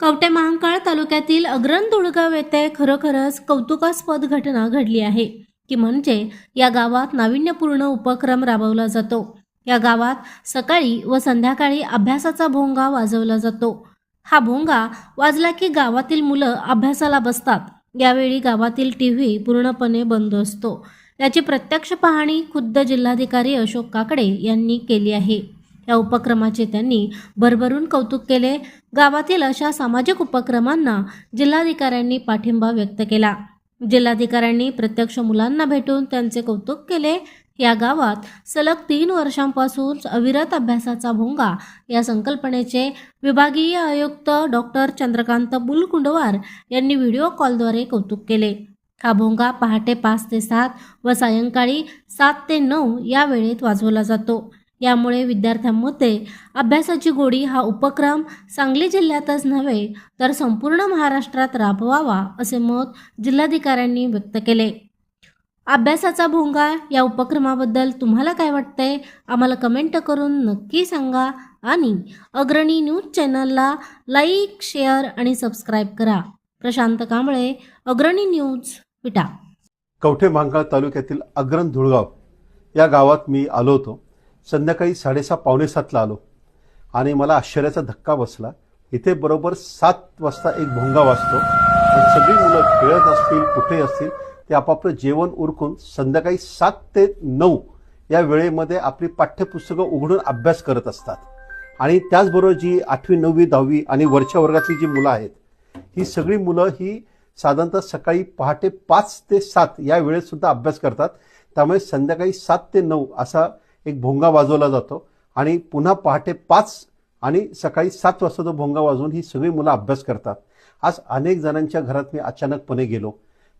कवठे महांकाळ तालुक्यातील अग्रण दुळगाव येथे खरोखरच कौतुकास्पद घटना घडली आहे की म्हणजे या गावात नाविन्यपूर्ण उपक्रम राबवला जातो। या गावात सकाळी व संध्याकाळी अभ्यासाचा भोंगा वाजवला जातो। हा भोंगा वाजला की गावातील मुलं अभ्यासाला बसतात। यावेळी गावातील टीव्ही पूर्णपणे बंद असतो। याची प्रत्यक्ष पाहणी खुद्द जिल्हाधिकारी अशोक काकडे यांनी केली आहे। या उपक्रमाचे त्यांनी भरभरून कौतुक केले। गावातील अशा सामाजिक उपक्रमांना जिल्हाधिकाऱ्यांनी पाठिंबा व्यक्त केला। जिल्हाधिकाऱ्यांनी प्रत्यक्ष मुलांना भेटून त्यांचे कौतुक केले। या गावात सलग 3 वर्षांपासून अविरत अभ्यासाचा भोंगा या संकल्पनेचे विभागीय आयुक्त डॉक्टर चंद्रकांत बुलकुंडवार यांनी व्हिडिओ कॉलद्वारे कौतुक केले। हा भोंगा पहाटे 5 ते 7 व सायंकाळी 7 ते 9 या वेळेत वाजवला जातो। यामुळे विद्यार्थ्यांमध्ये अभ्यासाची गोडी हा उपक्रम सांगली जिल्ह्यातच नव्हे तर संपूर्ण महाराष्ट्रात राबवावा असे मत जिल्हाधिकाऱ्यांनी व्यक्त केले। अभ्यासाचा भोंगा या उपक्रमाबद्दल तुम्हाला काय वाटतंय आम्हाला कमेंट करून नक्की सांगा आणि अग्रणी न्यूज चॅनलला लाईक, शेअर आणि सबस्क्राईब करा। प्रशांत कांबळे, अग्रणी न्यूज, विटा। कवठे महांकाळ तालुक्यातील अग्रण दुळगाव या गावात मी आलो होतो। संध्याकाळी 6:30 पावणे 7ला आलो आणि मला आश्चर्याचा धक्का बसला। इथे बरोबर 7 वाजता एक भोंगा वाजतो आणि सगळी मुलं खेळत असतील, कुठे असतील, ते आपापलं जेवण उरकून संध्याकाळी 7 ते 9 या वेळेमध्ये आपली पाठ्यपुस्तकं उघडून अभ्यास करत असतात। आणि त्याचबरोबर जी 8वी 9वी 10वी आणि वरच्या वर्गातली जी मुलं आहेत, ही सगळी मुलं ही साधारणतः सकाळी पहाटे 5 ते 7 या वेळेत सुद्धा अभ्यास करतात। त्यामुळे संध्याकाळी 7 ते 9 असा एक भोंगा वाजवला जातो आणि पुन्हा पहाटे 5 आणि सकाळी 7 वाजता तो भोंगा वाजवून ही सगळी मुलं अभ्यास करतात। आज अनेक जणांच्या घरात मी अचानकपणे गेलो।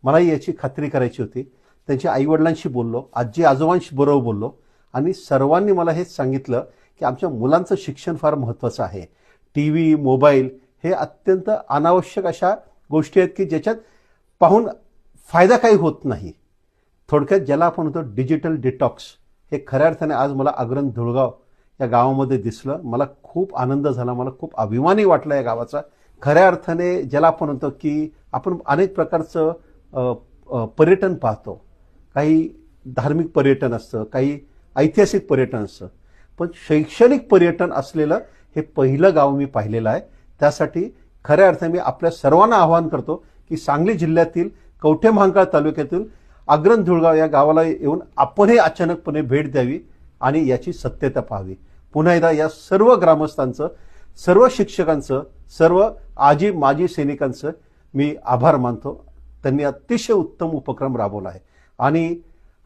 मलाही याची खात्री करायची होती। त्यांच्या आईवडिलांशी बोललो, आजी आजोबांशी बरोबर बोललो आणि सर्वांनी मला हेच सांगितलं की आमच्या मुलांचं शिक्षण फार महत्त्वाचं आहे। टीव्ही, मोबाईल हे अत्यंत अनावश्यक अशा गोष्टी आहेत की ज्याच्यात पाहून फायदा काही होत नाही। थोडक्यात ज्याला आपण म्हणतो डिजिटल डिटॉक्स, हे खऱ्या अर्थाने आज मला अग्रण दुळगाव या गावामध्ये दिसलं। मला खूप आनंद झाला, मला खूप अभिमानही वाटला या गावाचा। खऱ्या अर्थाने ज्याला आपण म्हणतो की आपण अनेक प्रकारचं पर्यटन पाहतो, काही धार्मिक पर्यटन असतं, काही ऐतिहासिक पर्यटन असतं, पण शैक्षणिक पर्यटन असलेलं हे पहिलं गाव मी पाहिलेलं आहे। त्यासाठी खऱ्या अर्थाने मी आपल्या सर्वांना आवाहन करतो की सांगली जिल्ह्यातील कवठे महांकाळ तालुक्यातील अग्रण दुळगाव या गावाला येऊन आपणही अचानकपणे भेट द्यावी आणि याची सत्यता पाहावी। पुन्हा एकदा या सर्व ग्रामस्थांचं, सर्व शिक्षकांचं, सर्व आजी माजी सैनिकांचं मी आभार मानतो। त्यांनी अतिशय उत्तम उपक्रम राबवला आहे आणि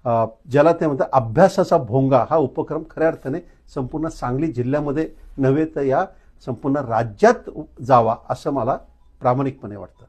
ज्याला ते म्हणतात अभ्यासाचा भोंगा, हा उपक्रम खऱ्या अर्थाने संपूर्ण सांगली जिल्ह्यामध्ये नव्हे तर या संपूर्ण राज्यात जावा असं मला प्रामाणिकपणे वाटतं।